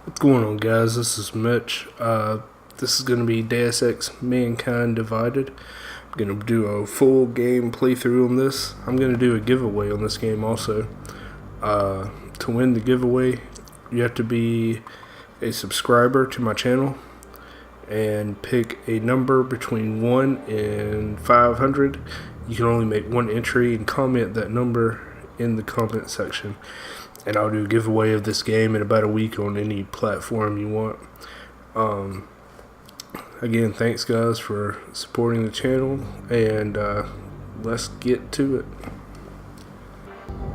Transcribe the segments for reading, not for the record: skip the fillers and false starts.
What's going on, guys? This is Mitch. This is going to be Deus Ex Mankind Divided. I'm going to do a full game playthrough on this. I'm going to do a giveaway on this game also. To win the giveaway, you have to be a subscriber to my channel and pick a number between 1 and 500. You can only make one entry and comment that number in the comment section. And I'll do a giveaway of this game in about a week on any platform you want. Again, thanks guys for supporting the channel, and let's get to it.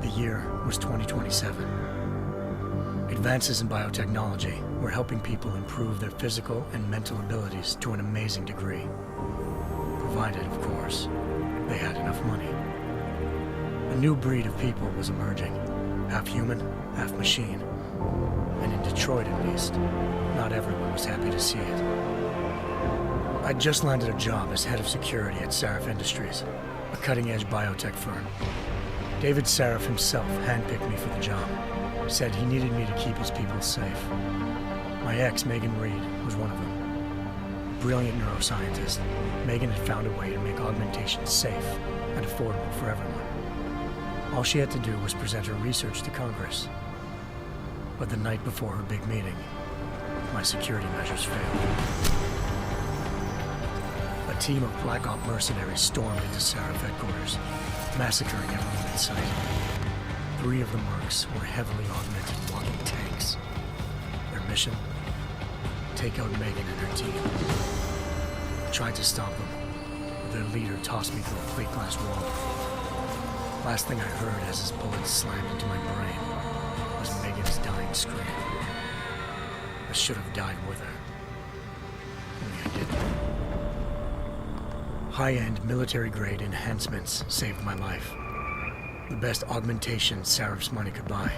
The year was 2027. Advances in biotechnology were helping people improve their physical and mental abilities to an amazing degree. Provided, of course, they had enough money. A new breed of people was emerging. Half human, half machine. And in Detroit, at least, not everyone was happy to see it. I'd just landed a job as head of security at Sarif Industries, a cutting-edge biotech firm. David Sarif himself handpicked me for the job, said he needed me to keep his people safe. My ex, Megan Reed, was one of them. A brilliant neuroscientist, Megan had found a way to make augmentation safe and affordable for everyone. All she had to do was present her research to Congress. But the night before her big meeting, my security measures failed. A team of Black Op mercenaries stormed into Sarif headquarters, massacring everyone in sight. 3 of the mercs were heavily augmented walking tanks. Their mission? Take out Megan and her team. I tried to stop them, but their leader tossed me through a plate glass wall. Last thing I heard as his bullets slammed into my brain was Megan's dying scream. I should have died with her. Only I didn't. High-end military-grade enhancements saved my life. The best augmentation Sarif's money could buy.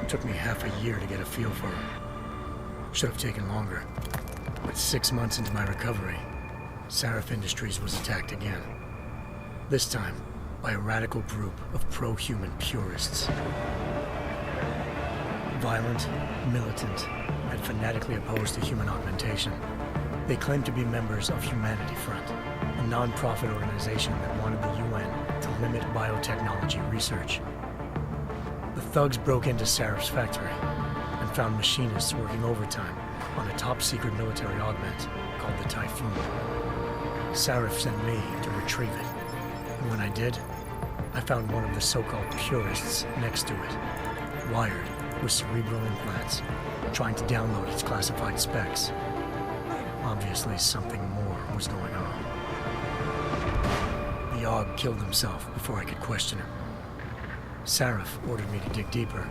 It took me half a year to get a feel for her. Should have taken longer. But 6 months into my recovery, Sarif Industries was attacked again. This time, by a radical group of pro-human purists. Violent, militant, and fanatically opposed to human augmentation. They claimed to be members of Humanity Front, a non-profit organization that wanted the UN to limit biotechnology research. The thugs broke into Sarif's factory and found machinists working overtime on a top-secret military augment called the Typhoon. Sarif sent me to retrieve it. And when I did, I found one of the so-called purists next to it, wired with cerebral implants, trying to download its classified specs. Obviously, something more was going on. The AUG killed himself before I could question him. Sarif ordered me to dig deeper,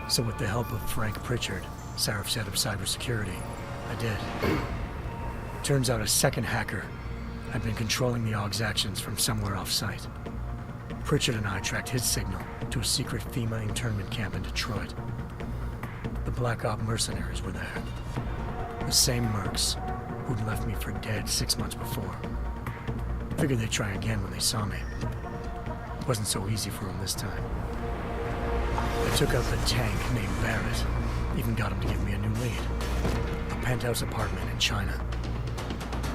so with the help of Frank Pritchard, Sarif's head of cybersecurity, I did. Turns out a second hacker had been controlling the AUG's actions from somewhere off-site. Pritchard and I tracked his signal to a secret FEMA internment camp in Detroit. The Black Op mercenaries were there. The same mercs who'd left me for dead 6 months before. Figured they'd try again when they saw me. It wasn't so easy for them this time. I took out the tank named Barrett, even got him to give me a new lead. A penthouse apartment in China.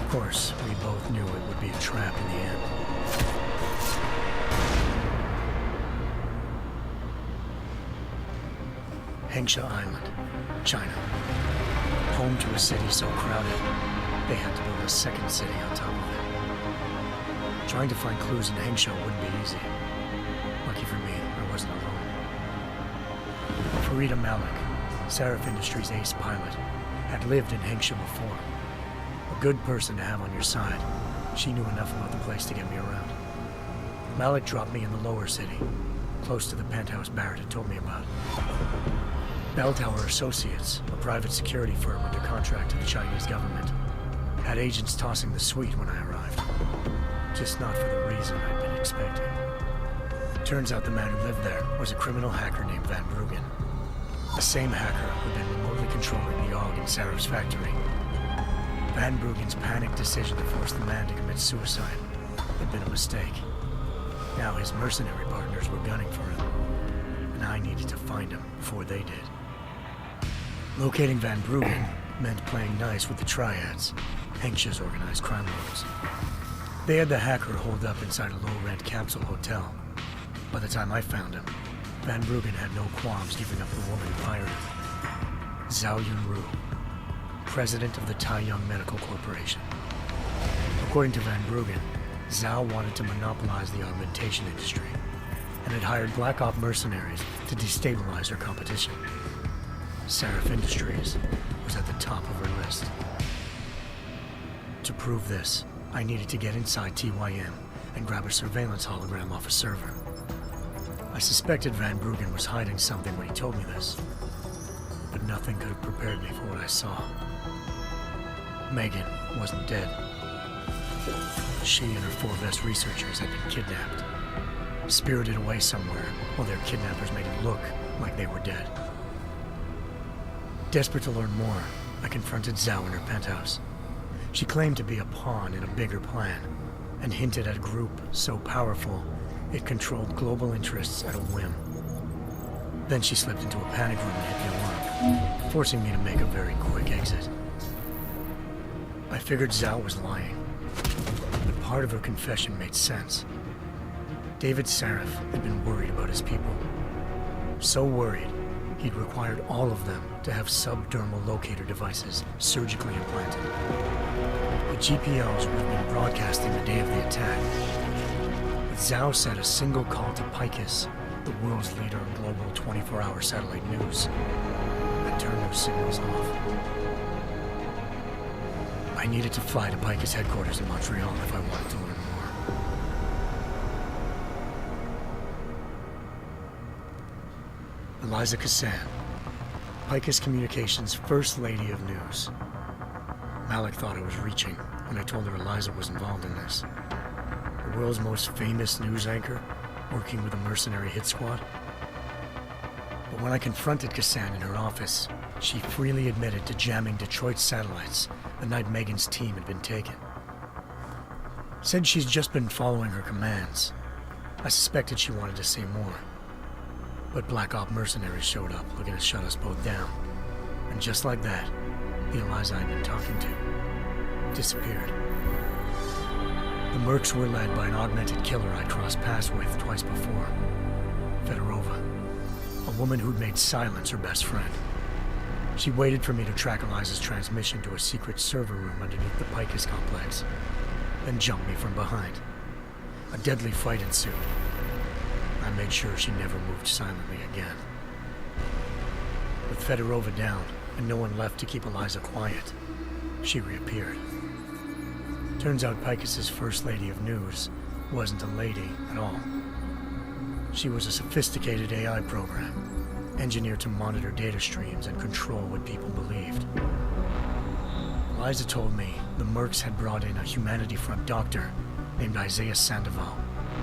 Of course, we both knew it would be a trap in the end. Hengsha Island, China. Home to a city so crowded, they had to build a second city on top of it. Trying to find clues in Hengsha wouldn't be easy. Lucky for me, I wasn't alone. Farida Malik, Sarif Industries' ace pilot, had lived in Hengsha before. A good person to have on your side. She knew enough about the place to get me around. Malik dropped me in the lower city, close to the penthouse Barrett had told me about. Bell Tower Associates, a private security firm under contract to the Chinese government, had agents tossing the suite when I arrived. Just not for the reason I'd been expecting. Turns out the man who lived there was a criminal hacker named Van Bruggen. The same hacker who'd been remotely controlling the AUG in Sarif's factory. Van Bruggen's panicked decision to force the man to commit suicide had been a mistake. Now his mercenary partners were gunning for him, and I needed to find him before they did. Locating Van Bruggen meant playing nice with the triads, anxious organized crime lords. They had the hacker holed up inside a low-rent capsule hotel. By the time I found him, Van Bruggen had no qualms giving up the woman who hired him. Zhao Yunru, president of the Taiyang Medical Corporation. According to Van Bruggen, Zhao wanted to monopolize the augmentation industry and had hired Black Op mercenaries to destabilize her competition. Seraph Industries was at the top of her list. To prove this, I needed to get inside TYM and grab a surveillance hologram off a server. I suspected Van Bruggen was hiding something when he told me this, but nothing could have prepared me for what I saw. Megan wasn't dead. She and her 4 best researchers had been kidnapped, spirited away somewhere while their kidnappers made it look like they were dead. Desperate to learn more, I confronted Zhao in her penthouse. She claimed to be a pawn in a bigger plan, and hinted at a group so powerful it controlled global interests at a whim. Then she slipped into a panic room and hit the alarm, forcing me to make a very quick exit. I figured Zhao was lying, but part of her confession made sense. David Seraph had been worried about his people. So worried, he'd required all of them to have subdermal locator devices surgically implanted. The GPLs would have been broadcasting the day of the attack. But Zhao said a single call to Picus, the world's leader in global 24-hour satellite news, had turned those signals off. I needed to fly to Picus headquarters in Montreal if I wanted to learn more. Eliza Cassan, Picus Communications' First Lady of News. Malik thought I was reaching when I told her Eliza was involved in this. The world's most famous news anchor, working with a mercenary hit squad. But when I confronted Cassan in her office, she freely admitted to jamming Detroit's satellites the night Megan's team had been taken. Said she's just been following her commands. I suspected she wanted to say more. But Black Op mercenaries showed up looking to shut us both down. And just like that, the Eliza I'd been talking to disappeared. The Mercs were led by an augmented killer I'd crossed paths with twice before, Fedorova, a woman who'd made silence her best friend. She waited for me to track Eliza's transmission to a secret server room underneath the Picus complex, then jumped me from behind. A deadly fight ensued. I made sure she never moved silently again. With Fedorova down and no one left to keep Eliza quiet, she reappeared. Turns out Picus's First Lady of News wasn't a lady at all. She was a sophisticated AI program, engineered to monitor data streams and control what people believed. Eliza told me the Mercs had brought in a Humanity Front doctor named Isaiah Sandoval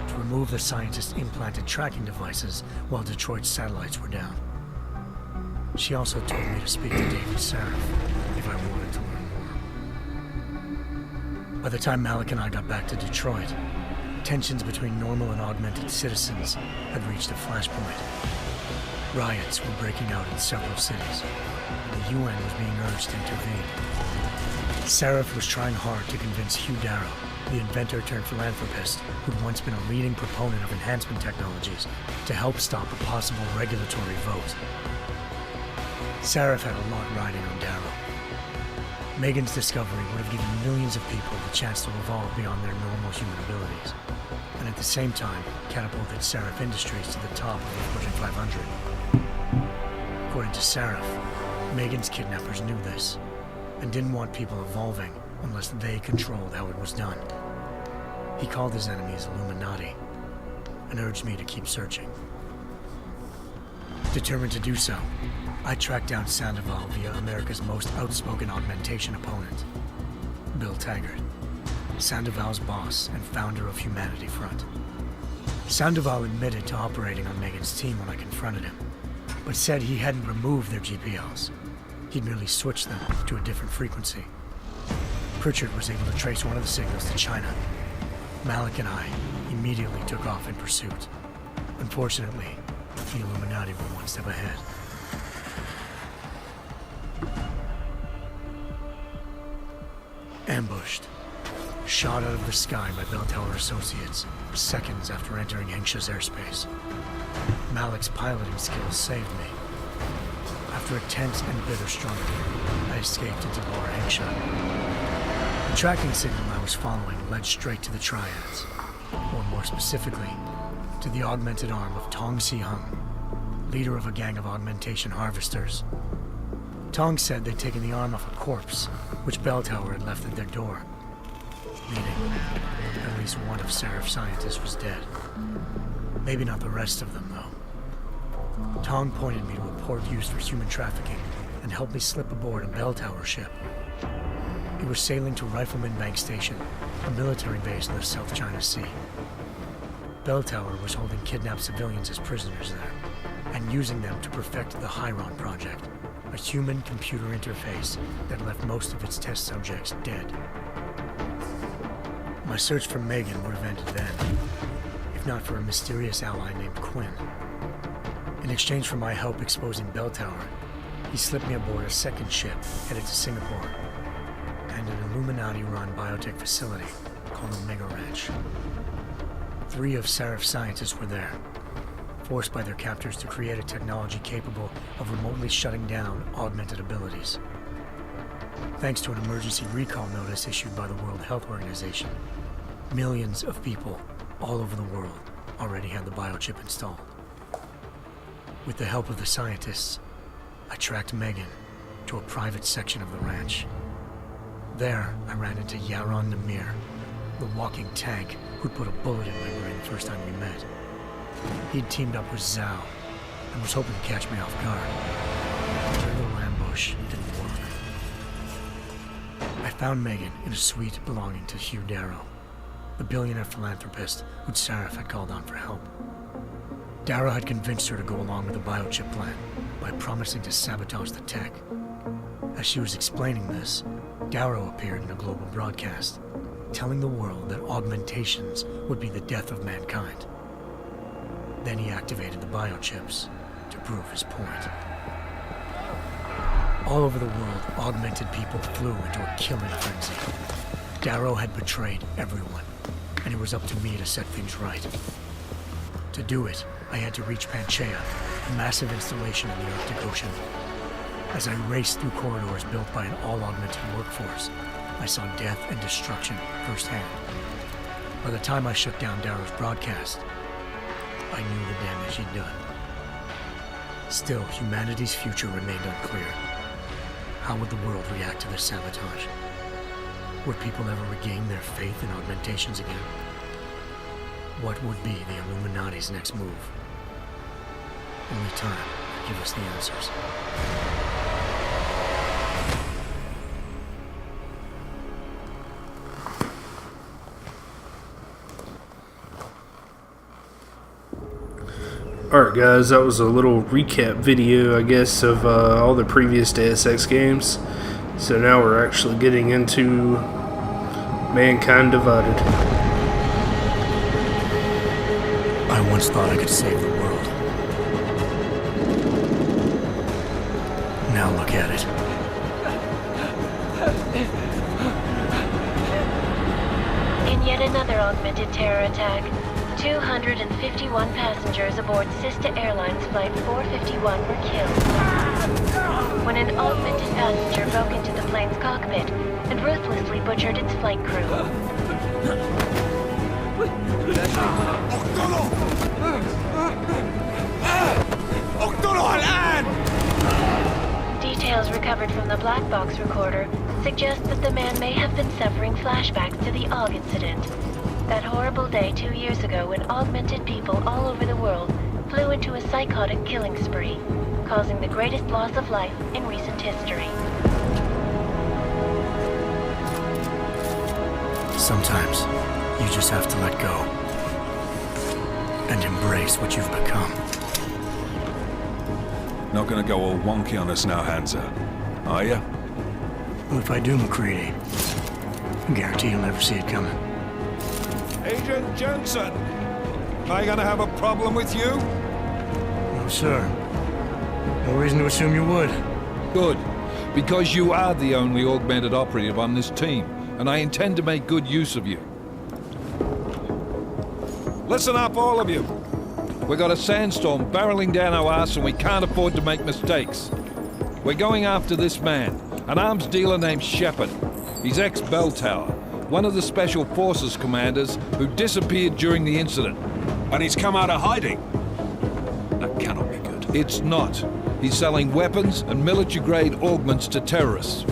to remove the scientist's implanted tracking devices while Detroit's satellites were down. She also told me to speak to David Seraph if I wanted to learn more. By the time Malik and I got back to Detroit, tensions between normal and augmented citizens had reached a flashpoint. Riots were breaking out in several cities, and the UN was being urged to intervene. Seraph was trying hard to convince Hugh Darrow, the inventor turned philanthropist who'd once been a leading proponent of enhancement technologies, to help stop a possible regulatory vote. Seraph had a lot riding on Darrow. Megan's discovery would have given millions of people the chance to evolve beyond their normal human abilities, and at the same time catapulted Seraph Industries to the top of the Fortune 500. According to Seraph, Megan's kidnappers knew this, and didn't want people evolving unless they controlled how it was done. He called his enemies Illuminati, and urged me to keep searching. Determined to do so, I tracked down Sandoval via America's most outspoken augmentation opponent, Bill Taggart, Sandoval's boss and founder of Humanity Front. Sandoval admitted to operating on Megan's team when I confronted him, but said he hadn't removed their GPLs. He'd merely switched them to a different frequency. Pritchard was able to trace one of the signals to China. Malik and I immediately took off in pursuit. Unfortunately, the Illuminati were one step ahead. Ambushed. Shot out of the sky by Bell Tower associates, seconds after entering Hengsha's airspace. Malik's piloting skills saved me. After a tense and bitter struggle, I escaped into Bar Hengsha. The tracking signal I was following led straight to the Triads, or more specifically, to the augmented arm of Tong Si-hung, leader of a gang of augmentation harvesters. Tong said they'd taken the arm off a corpse, which Bell Tower had left at their door, meaning at least one of Seraph's scientists was dead. Maybe not the rest of them, though. Tong pointed me to a port used for human trafficking and helped me slip aboard a Bell Tower ship. It was sailing to Rifleman Bank Station, a military base in the South China Sea. Bell Tower was holding kidnapped civilians as prisoners there, and using them to perfect the Hyron Project, a human-computer interface that left most of its test subjects dead. My search for Megan would have ended then, if not for a mysterious ally named Quinn. In exchange for my help exposing Bell Tower, he slipped me aboard a second ship headed to Singapore, and an Illuminati-run biotech facility called Omega Ranch. 3 of Seraph's scientists were there, forced by their captors to create a technology capable of remotely shutting down augmented abilities. Thanks to an emergency recall notice issued by the World Health Organization, millions of people all over the world already had the biochip installed. With the help of the scientists, I tracked Megan to a private section of the ranch. There, I ran into Yaron Namir, the walking tank who'd put a bullet in my brain the first time we met. He'd teamed up with Zhao and was hoping to catch me off guard. Their little ambush didn't work. I found Megan in a suite belonging to Hugh Darrow, the billionaire philanthropist who Seraph had called on for help. Darrow had convinced her to go along with the biochip plan by promising to sabotage the tech. As she was explaining this, Darrow appeared in a global broadcast, telling the world that augmentations would be the death of mankind. Then he activated the biochips to prove his point. All over the world, augmented people flew into a killing frenzy. Darrow had betrayed everyone, and it was up to me to set things right. To do it, I had to reach Panchaea, a massive installation in the Arctic Ocean. As I raced through corridors built by an all-augmented workforce, I saw death and destruction firsthand. By the time I shut down Darrow's broadcast, I knew the damage he'd done. Still, humanity's future remained unclear. How would the world react to this sabotage? Would people ever regain their faith in augmentations again? What would be the Illuminati's next move? Only time could give us the answers. Alright guys, that was a little recap video, I guess, of all the previous Deus Ex games. So now we're actually getting into Mankind Divided. I once thought I could save the world. Now look at it. In yet another augmented terror attack, 251 passengers aboard Sista Airlines Flight 451 were killed when an augmented passenger broke into the plane's cockpit and ruthlessly butchered its flight crew. Details recovered from the black box recorder suggest that the man may have been suffering flashbacks to the AUG incident. That horrible day 2 years ago when augmented people all over the world flew into a psychotic killing spree, causing the greatest loss of life in recent history. Sometimes, you just have to let go and embrace what you've become. Not gonna go all wonky on us now, Hansa, are ya? Well, if I do, McCready, I guarantee you'll never see it coming. Agent Jensen, am I gonna have a problem with you? No, sir. No reason to assume you would. Good, because you are the only augmented operative on this team. and I intend to make good use of you. Listen up, all of you. We've got a sandstorm barreling down our arse and we can't afford to make mistakes. We're going after this man, an arms dealer named Shepard. He's ex-Bell Tower, one of the Special Forces commanders who disappeared during the incident. And he's come out of hiding. That cannot be good. It's not. He's selling weapons and military-grade augments to terrorists.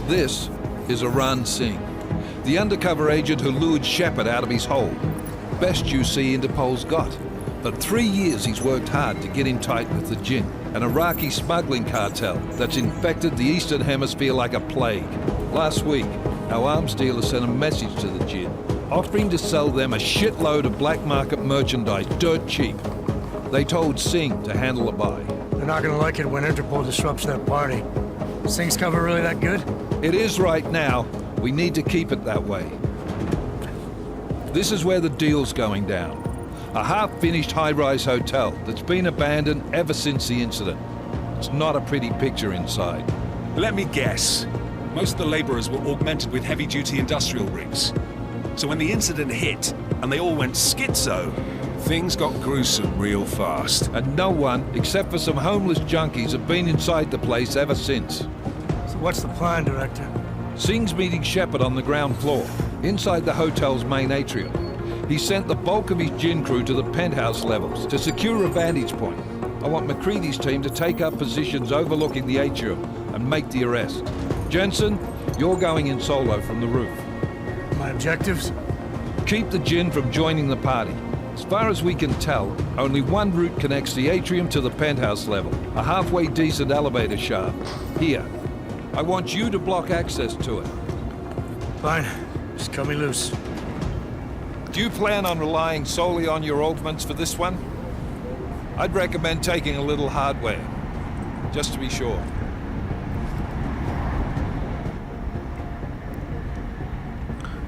This is Aran Singh, the undercover agent who lured Shepard out of his hole. Best you see Interpol's got. For 3 years he's worked hard to get in tight with the Jinn, an Iraqi smuggling cartel that's infected the Eastern Hemisphere like a plague. Last week, our arms dealer sent a message to the Jinn, offering to sell them a shitload of black market merchandise dirt cheap. They told Singh to handle the buy. They're not gonna like it when Interpol disrupts their party. Singh's cover really that good? It is right now. We need to keep it that way. This is where the deal's going down. A half-finished high-rise hotel that's been abandoned ever since the incident. It's not a pretty picture inside. Let me guess. Most of the laborers were augmented with heavy-duty industrial rigs. So when the incident hit, and they all went schizo, Things got gruesome real fast. And no one, except for some homeless junkies, have been inside the place ever since. So what's the plan, Director? Singh's meeting Shepard on the ground floor, inside the hotel's main atrium. He sent the bulk of his Jinn crew to the penthouse levels to secure a vantage point. I want McCready's team to take up positions overlooking the atrium and make the arrest. Jensen, you're going in solo from the roof. My objectives? Keep the Jinn from joining the party. As far as we can tell, only one route connects the atrium to the penthouse level, a halfway decent elevator shaft. Here. I want you to block access to it. Fine. Just cut me loose. Do you plan on relying solely on your augments for this one? I'd recommend taking a little hardware, just to be sure.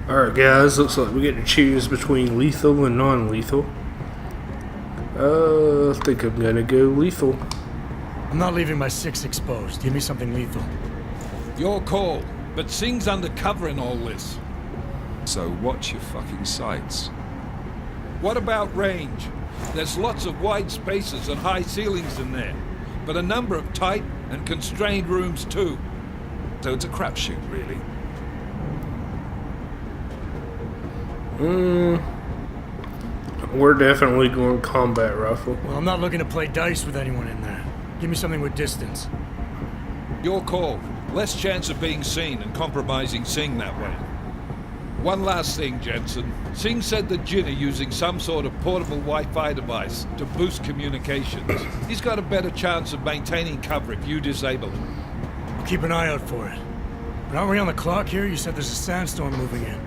Alright guys, looks like we get to choose between lethal and non-lethal. I think I'm gonna go lethal. I'm not leaving my 6 exposed. Give me something lethal. Your call, but Singh's undercover in all this. So watch your fucking sights. What about range? There's lots of wide spaces and high ceilings in there, but a number of tight and constrained rooms too. So it's a crapshoot, really. We're definitely going combat rifle. Well, I'm not looking to play dice with anyone in there. Give me something with distance. Your call. Less chance of being seen and compromising Singh that way. One last thing, Jensen. Singh said the Jinn are using some sort of portable Wi-Fi device to boost communications. He's got a better chance of maintaining cover if you disable it. I'll keep an eye out for it. But aren't we on the clock here? You said there's a sandstorm moving in.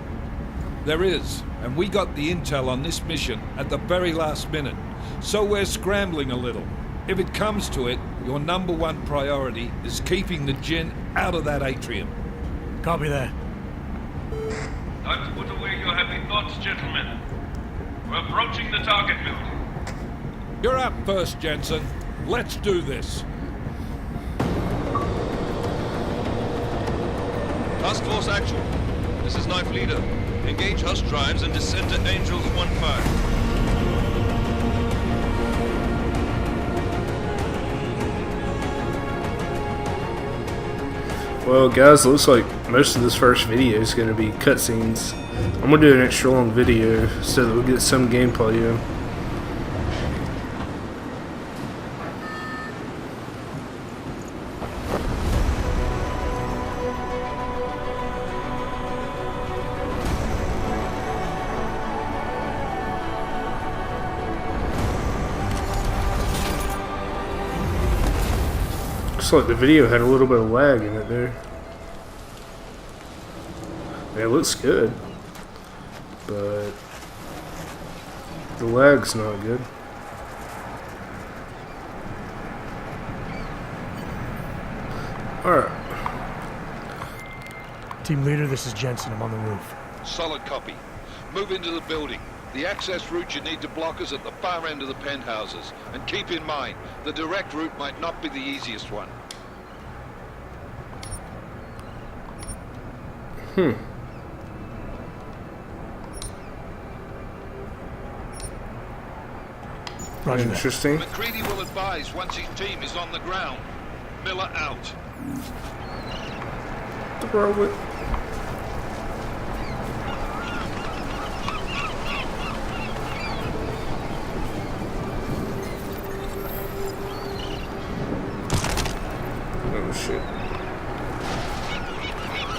There is, and we got the intel on this mission at the very last minute, so we're scrambling a little. If it comes to it, your number one priority is keeping the Jinn out of that atrium. Copy that. Time to put away your heavy thoughts, gentlemen. We're approaching the target building. You're up first, Jensen. Let's do this. Task Force Action. This is Knife Leader. Engage Hush drives and descend to Angels 1-5. Well guys, it looks like most of this first video is going to be cutscenes. I'm going to do an extra long video so that we'll get some gameplay in. Looks like the video had a little bit of lag in it there. It looks good, but the lag's not good. Alright. Team leader, this is Jensen. I'm on the roof. Solid copy. Move into the building. The access route you need to block is at the far end of the penthouses. And keep in mind, the direct route might not be the easiest one. Roger that. Interesting. McCready will advise once his team is on the ground. Miller out. Throw it. Oh shit.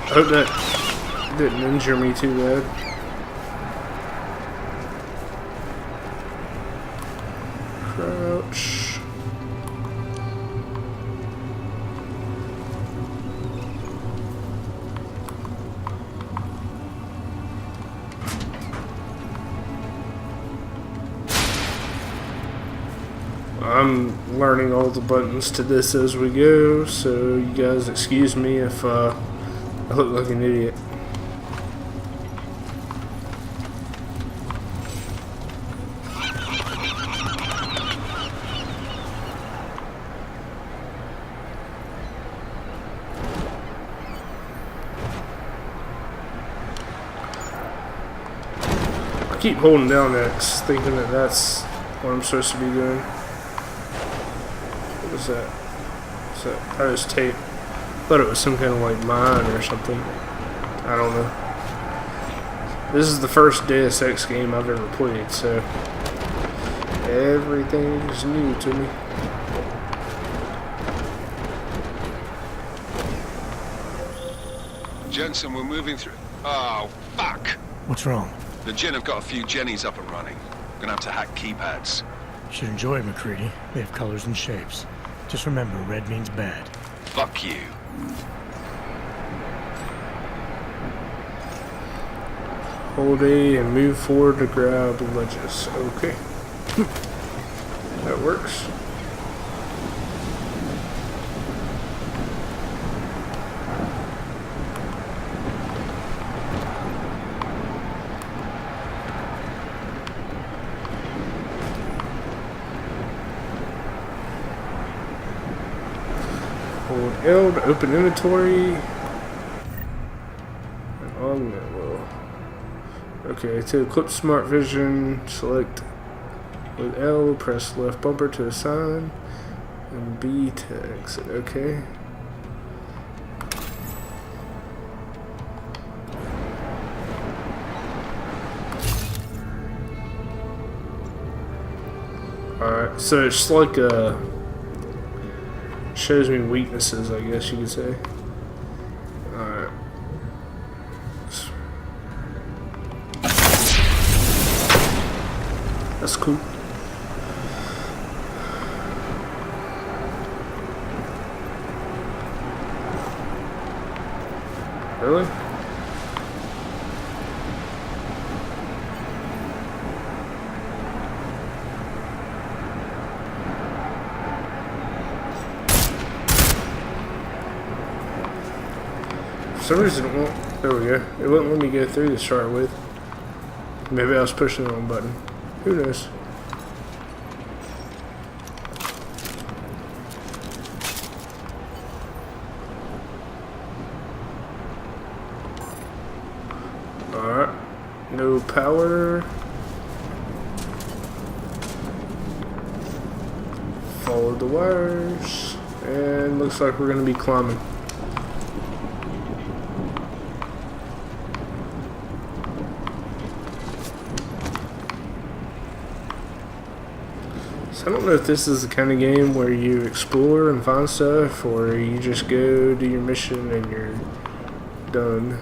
I hope that didn't injure me too bad. Crouch. I'm learning all the buttons to this as we go, so you guys excuse me if I look like an idiot. I keep holding down X, thinking that that's what I'm supposed to be doing. What was that? What's that? That was tape. Thought it was some kind of like mine or something. I don't know. This is the first Deus Ex game I've ever played, so everything is new to me. Jensen, we're moving through. Oh, fuck! What's wrong? The Jinn have got a few Jennies up and running. Gonna have to hack keypads. Should enjoy it, McCready. They have colors and shapes. Just remember, red means bad. Fuck you. Hold A and move forward to grab ledges. Okay. That works. Hold L to open inventory. And on that will. Okay, to equip smart vision, select with L, press left bumper to assign, and B to exit. Okay. Alright, so it's like shows me weaknesses, I guess you could say. Alright. That's cool. Really? For some reason it won't. There we go. It wouldn't let me go through to start with. Maybe I was pushing the wrong button. Who knows? Alright. No power. Follow the wires. And looks like we're going to be climbing. I don't know if this is the kind of game where you explore and find stuff, or you just go do your mission and you're done.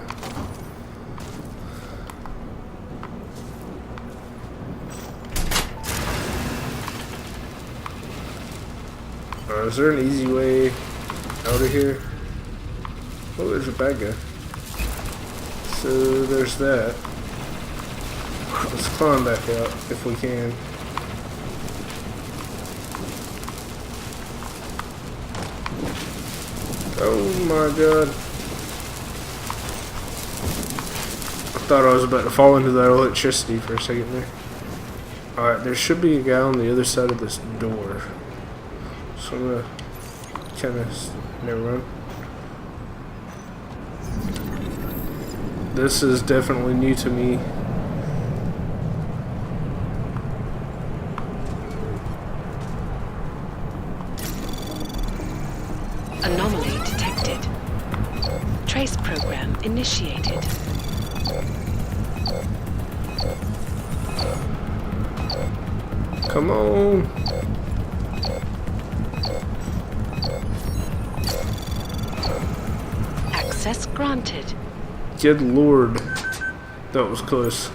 Is there an easy way out of here? Oh, there's a bad guy. So there's that. Let's climb back out if we can. Oh my god. I thought I was about to fall into that electricity for a second there. Alright, there should be a guy on the other side of this door. So I'm gonna kinda never mind. This is definitely new to me. Anomaly detected. Trace program initiated. Come on. Access granted. Good lord. That was close.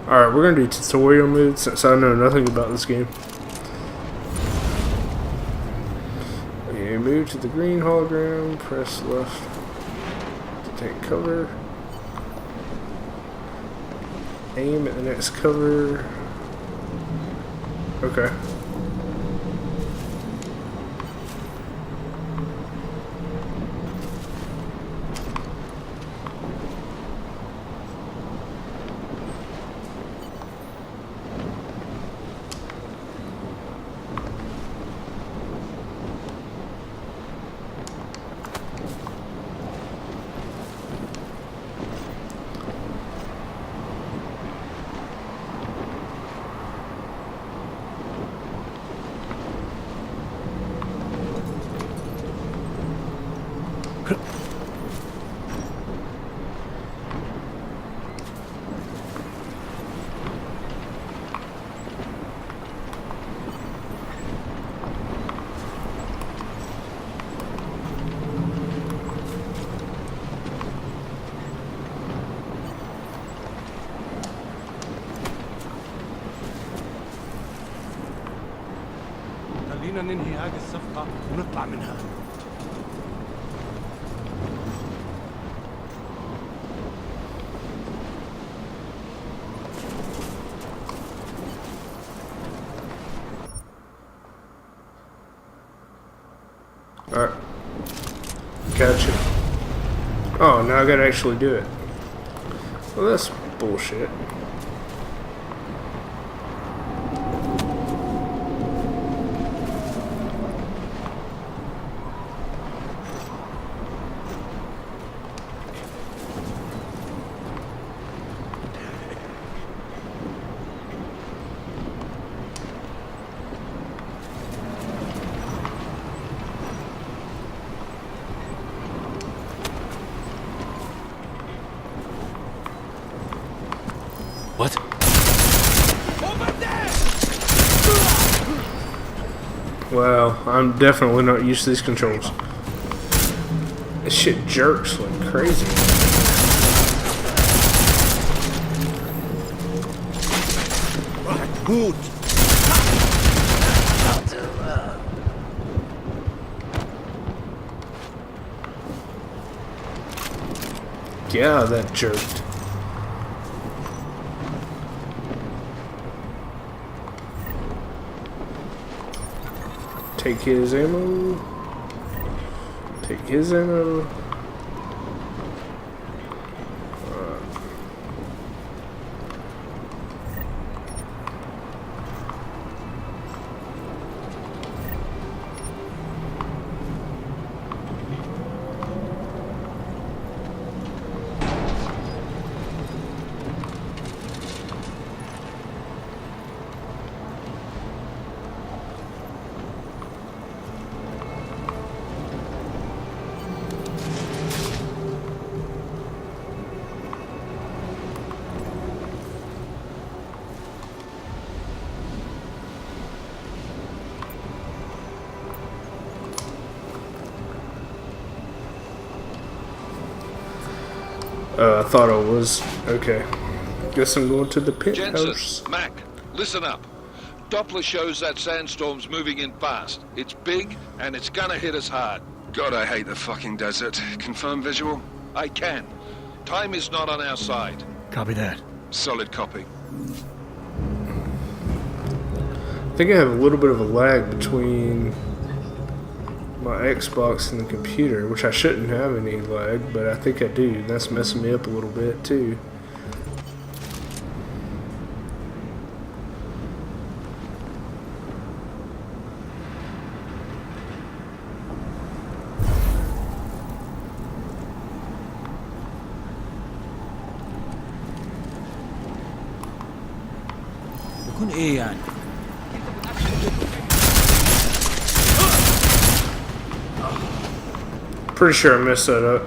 Alright, we're gonna do tutorial mode since I know nothing about this game. Okay, move to the green hologram, press left to take cover. Aim at the next cover. Okay. خلينا ننهي هذه الصفقة ونطلع منها. Alright. Gotcha. Oh, now I gotta actually do it. Well, that's bullshit. What? Wow, I'm definitely not used to these controls. This shit jerks like crazy. Good. Yeah, that jerked. Take his ammo. Take his ammo. I thought I was. Okay. Guess I'm going to the penthouse. Jensen, Mac, listen up. Doppler shows that sandstorm's moving in fast. It's big, and it's gonna hit us hard. God, I hate the fucking desert. Confirm visual? I can. Time is not on our side. Copy that. Solid copy. I think I have a little bit of a lag between my Xbox and the computer, which I shouldn't have any lag, but I think I do. That's messing me up a little bit too. يكون ايه يعني؟ Pretty sure I messed that up.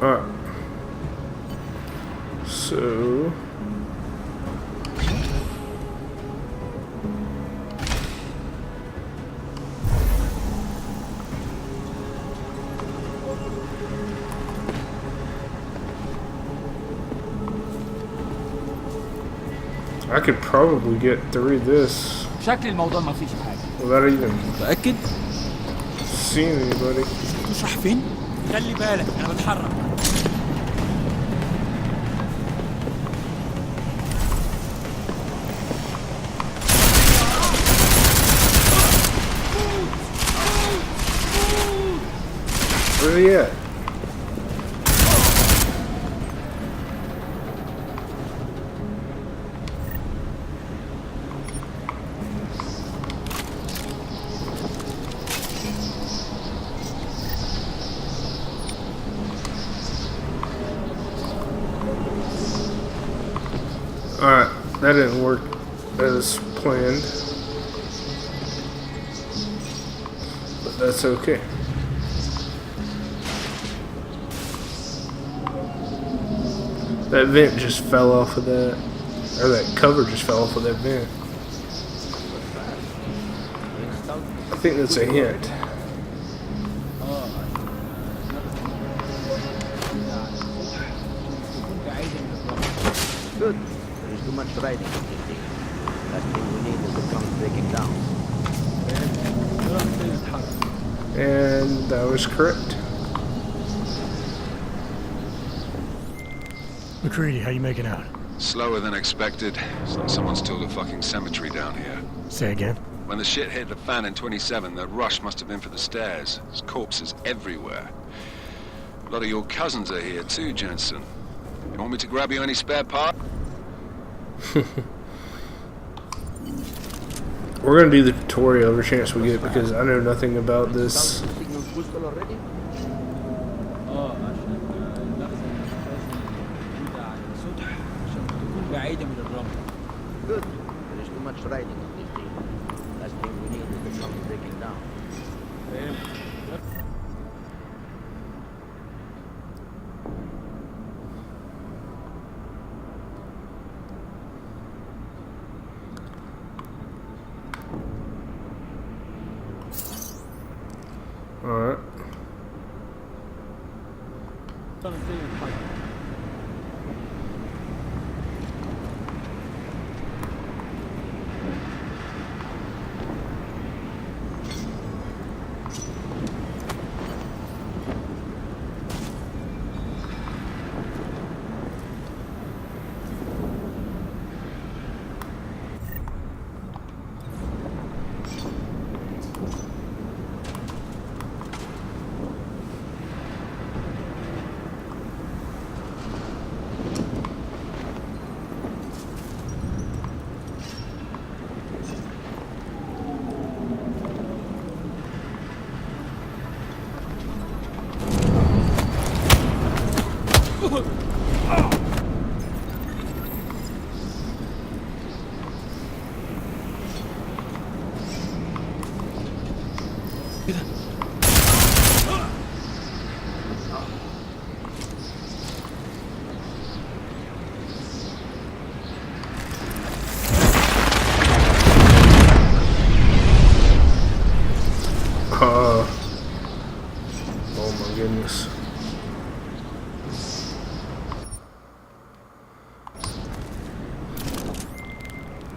Alright. So... I could probably get through this شكل الموضوع ما فيش حاجة. without even متأكد؟ seeing anybody. مش راح فين؟ خلي بالك أنا بتحرك. Where are you at? Alright, that didn't work as planned, but that's okay. That vent just fell off of that, or that cover just fell off of that vent. I think that's a hint. Good. There is too much riding on this thing. Last thing we need is the drums breaking down. And that was correct. McCready, how you making out? Slower than expected. It's like someone's tilled a fucking cemetery down here. Say again? When the shit hit the fan in 27, the rush must have been for the stairs. There's corpses everywhere. A lot of your cousins are here too, Jensen. You want me to grab you any spare part? We're gonna do the tutorial every chance we get because I know nothing about this. Signal boosted already? Good. There is too much riding on this thing. Last thing we need is the drums breaking down. Alright. Oh my goodness.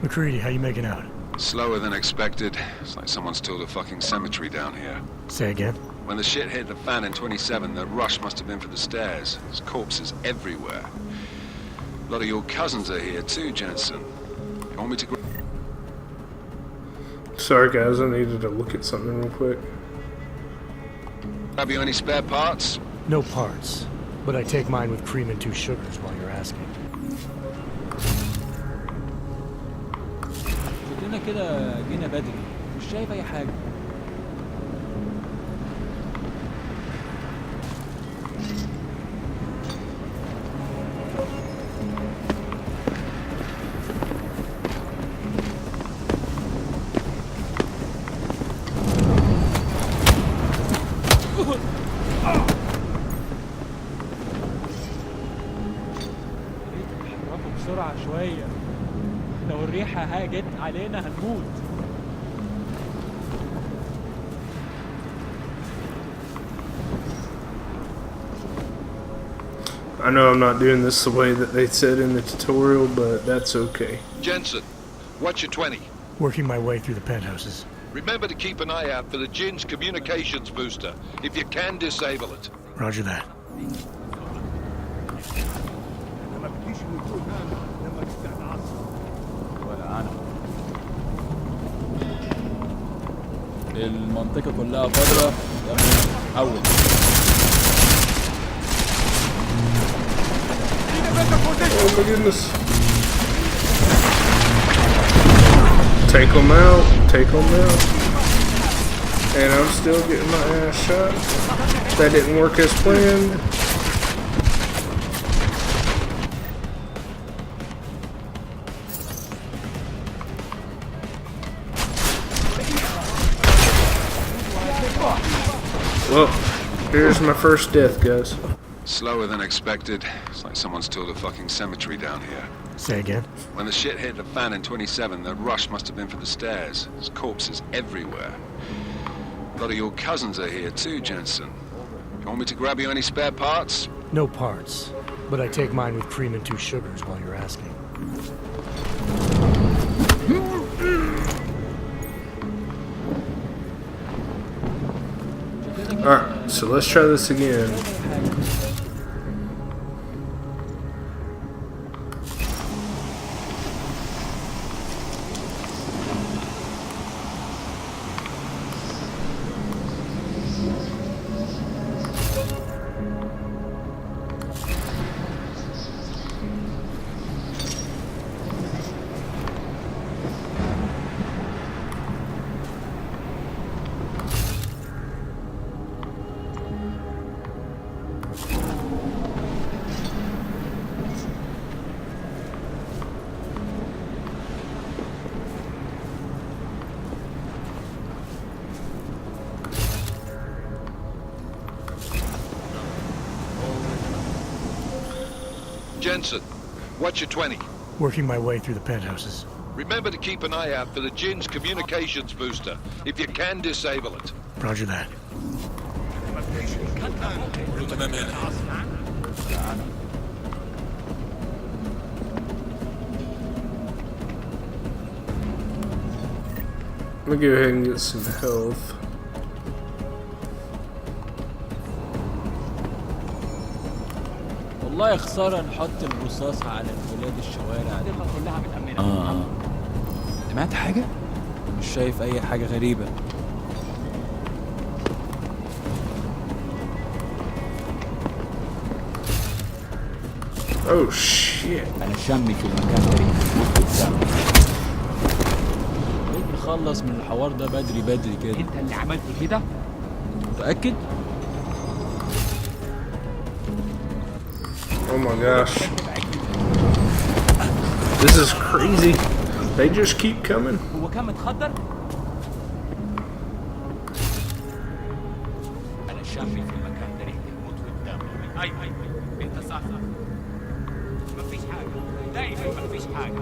McCready, how you making out? Slower than expected. It's like someone's tilled a fucking cemetery down here. Say again? When the shit hit the fan in 27, the rush must have been for the stairs. There's corpses everywhere. A lot of your cousins are here too, Jensen. You want me to... Sorry guys, I needed to look at something real quick. Have you any spare parts? No parts, but I take mine with cream and 2 sugars while you're asking. شكلنا كده جينا بدري مش شايف اي حاجه. بسرعة شوية لو الريحة هاجت علينا هنموت. I know I'm not doing this the way that they said in the tutorial, but that's okay. Jensen, what's your 20? Working my way through the penthouses. Remember to keep an eye out for the Jin's communications booster. If you can, disable it. Roger that. المنطقة كلها خضرا يا ابني أول. Oh my goodness. Take them out. Take them out. And I'm still getting my ass shot. That didn't work as planned. Well, here's my first death, guys. Slower than expected. It's like someone's tilled a fucking cemetery down here. Say again? When the shit hit the fan in 27, the rush must have been for the stairs. There's corpses everywhere. A lot of your cousins are here too, Jensen. You want me to grab you any spare parts? No parts, but I take mine with cream and 2 sugars while you're asking. Alright, so let's try this again. Jensen, what's your 20? Working my way through the penthouses. Remember to keep an eye out for the Jin's communications booster. If you can, disable it. Roger that. Let me go ahead and get some health. والله خسارة نحط الرصاص على الولاد الشوارع دي كلها متأمنة. سمعت حاجة؟ مش شايف أي حاجة غريبة. Oh shit. أنا شمي في المكان ده قدام. نخلص من الحوار ده بدري بدري كده. أنت اللي عملت كده؟ متأكد؟ Oh my gosh. This is crazy. They just keep coming. هو كان متخدر؟ أنا شامي في المكان ده ريحة الموت قدامي. أيوه أنت صح. مفيش حاجة. دايما مفيش حاجة.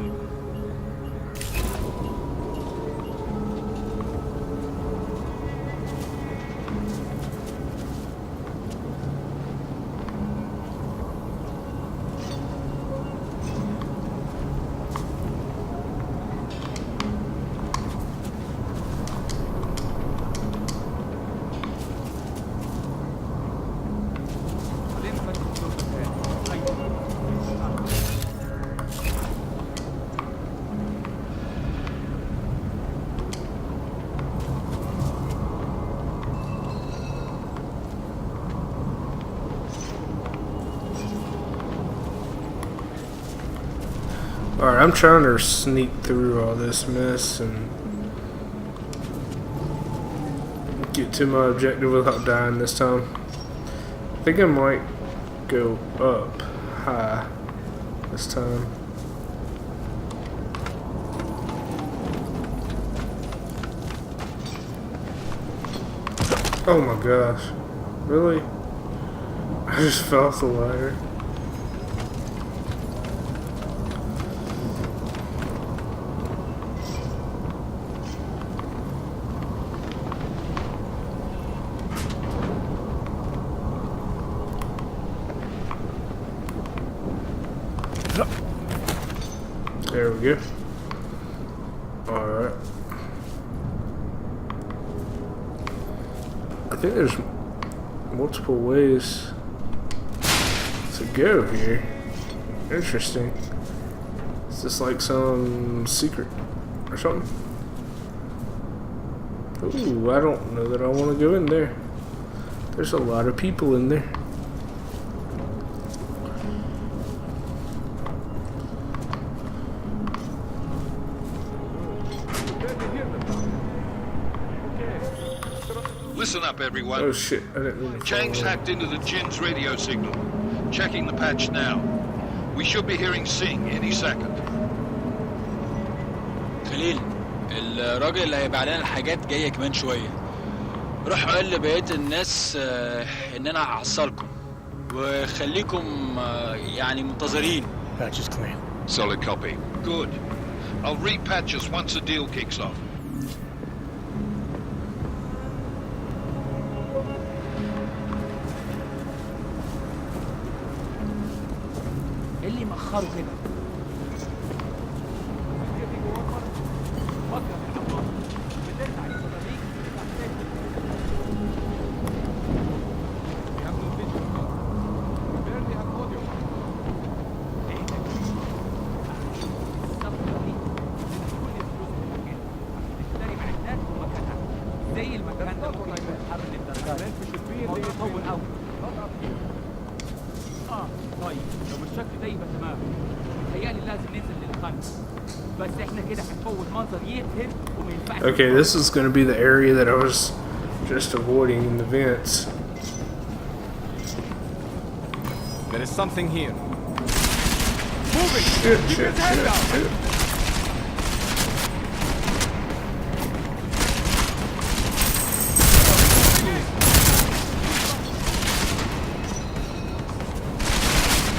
Alright, I'm trying to sneak through all this mess and get to my objective without dying this time. I think I might go up high this time. Oh my gosh. Really? I just fell off the ladder. There we go. Alright. I think there's multiple ways to go here. Interesting. Is this like some secret or something? Ooh, I don't know that I want to go in there. There's a lot of people in there. Listen up, everyone. Oh shit, I didn't mean to Chang's follow. hacked into the Jin's radio signal. Checking the patch now. We should be hearing Sing any second. خليل الراجل اللي هيبيع لنا الحاجات جاي كمان شويه. روح قول لبقيه الناس ان انا هحصلكم وخليكم يعني منتظرين. Patch is clean. Solid copy. Good. I'll repatch us once the deal kicks off. اللي مأخره كده. زي المكان ده ممكن يتحرك للدرجات الموضوع طول قوي. طيب لو بالشكل ده يبقى تمام. متهيألي لازم ننزل للخلف. بس احنا كده هنفوت منظر يقتل وما ينفعش. Okay, this is going to be the area that I was just avoiding in the vents. There is something here. Moving! Shit, Keep shit, his head shit, down! shit.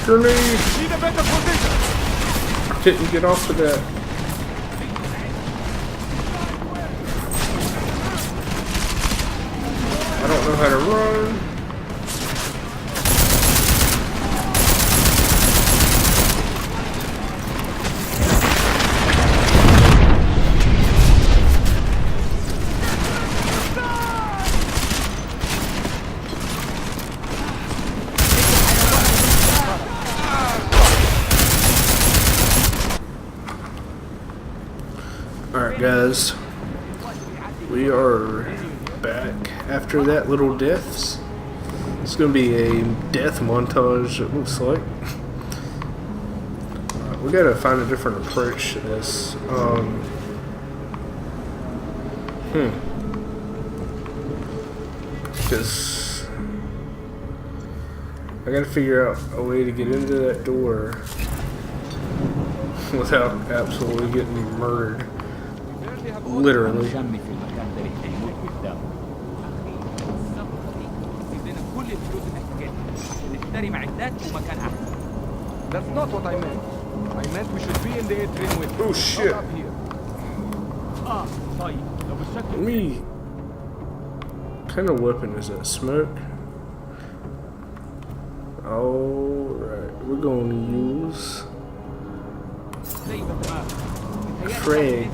Grenade! Need a better position! Didn't get off of that. I don't know how to run. Alright guys, we are back after that little deaths. It's going to be a death montage, it looks like. We got to find a different approach to this. Because I got to figure out a way to get into that door without absolutely getting murdered. Literally. That's not what I meant. I meant we should be in the atrium with Oh shit. up here. Me. What kind of weapon is that? Smoke? Alright, we're gonna use Craig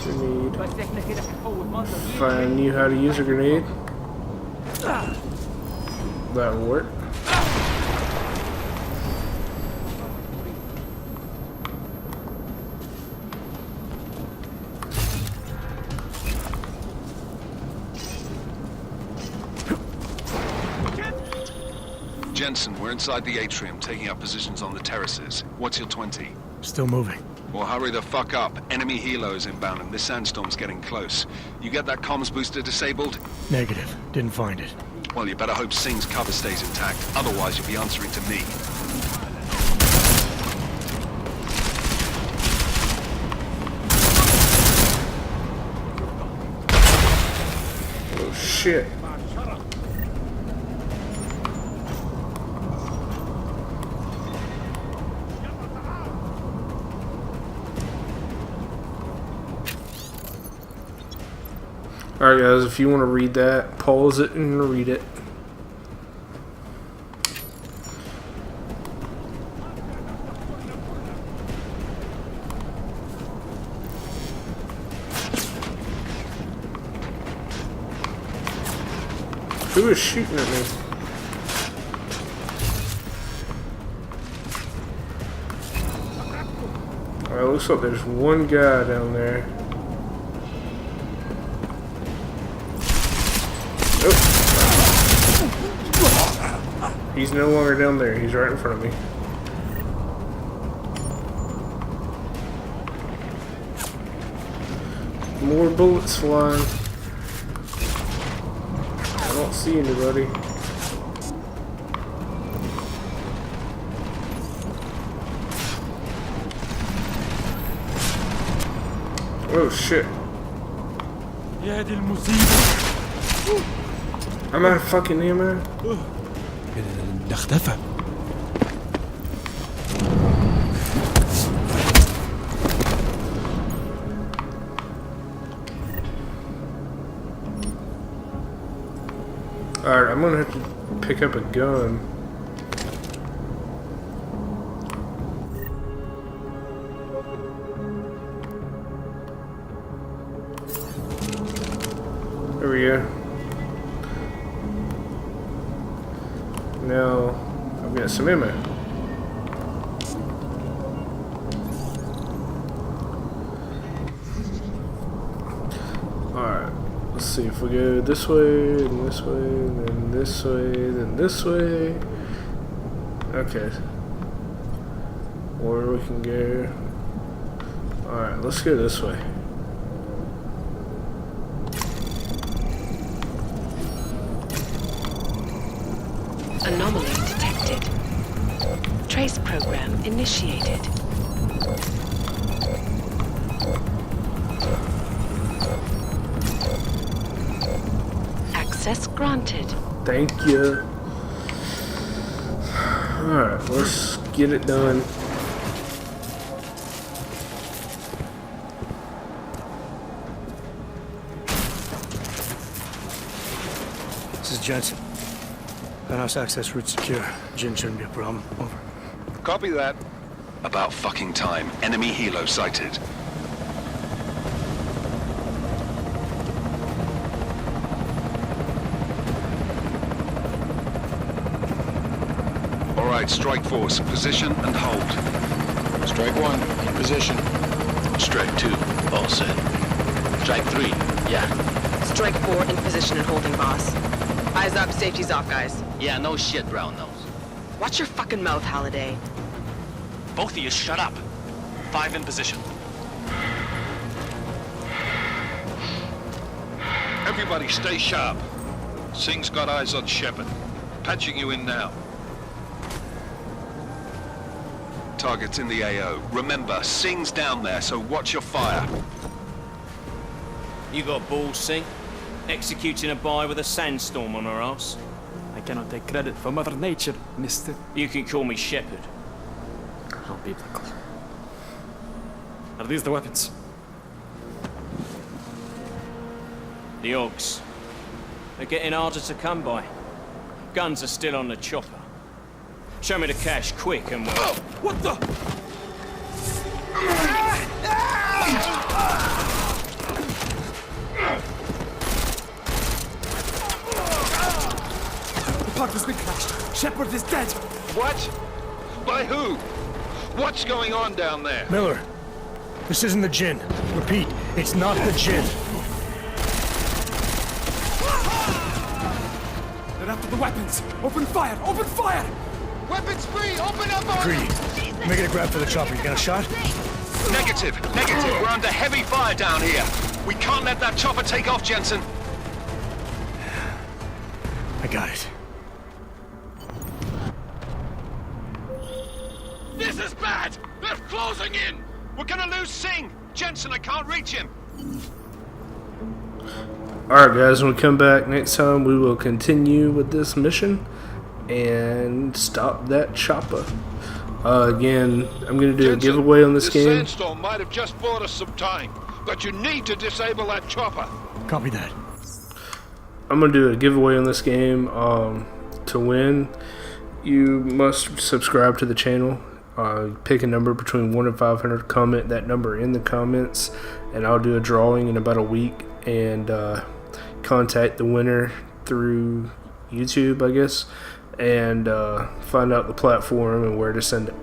grenade. If I knew how to use a grenade, that would work. Jensen, we're inside the atrium, taking up positions on the terraces. What's your 20? Still moving. Well, hurry the fuck up. Enemy helos inbound and this sandstorm's getting close. You get that comms booster disabled? Negative. Didn't find it. Well, you better hope Singh's cover stays intact. Otherwise, you'll be answering to me. Oh, shit. Alright guys, if you want to read that, pause it and read it. Who is shooting at me? Alright, looks like there's one guy down there. He's no longer down there. He's right in front of me. More bullets flying. I don't see anybody. Oh shit. I'm out of fucking ammo. اختفى. Alright, I'm gonna have to pick up a gun. There we go. Now, I've got some ammo. Alright, let's see if we go this way, and this way, and then this way, then this way. Okay. Or we can go... Alright, let's go this way. Anomaly detected. Trace program initiated. Access granted. Thank you. Alright, let's get it done. This is Jensen. Penthouse access route secure. Jin shouldn't be a problem. Over. Copy that. About fucking time. Enemy helo sighted. All right, strike force. Position and hold. Strike 1, in position. Strike 2, all set. Strike 3, yeah. Strike 4 in position and holding, boss. Eyes up, safety's off, guys. Yeah, no shit, brown nose. Watch your fucking mouth, Halliday. Both of you shut up. 5 in position. Everybody stay sharp. Singh's got eyes on Shepard. Patching you in now. Target's in the AO. Remember, Singh's down there, so watch your fire. You got balls, Singh? Executing a buy with a sandstorm on her ass? I cannot take credit for Mother Nature, mister. You can call me Shepard. How biblical. Are these the weapons? The Ogs. They're getting harder to come by. Guns are still on the chopper. Show me the cash, quick, and we'll... Oh, what the? The park has been crashed. Shepard is dead. What? By who? What's going on down there? Miller, this isn't the Jinn. Repeat, it's not the Jinn. They're after the weapons. Open fire! Open fire! Weapons free! Open up on Greedy. Making a grab for the chopper. You got a shot? Negative. We're under heavy fire down here. We can't let that chopper take off, Jensen. I got it. This is bad! They're closing in! We're gonna lose Singh! Jensen, I can't reach him! Alright guys, when we come back next time, we will continue with this mission and stop that chopper. Again, I'm going to do a giveaway on this game. This sandstorm might have just bought us some time, but you need to disable that chopper. Copy that. I'm going to do a giveaway on this game. To win, you must subscribe to the channel. Pick a number between 1 and 500, comment that number in the comments, and I'll do a drawing in about a week and contact the winner through YouTube, I guess, and find out the platform and where to send it.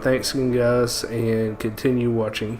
Thanks again guys, and continue watching.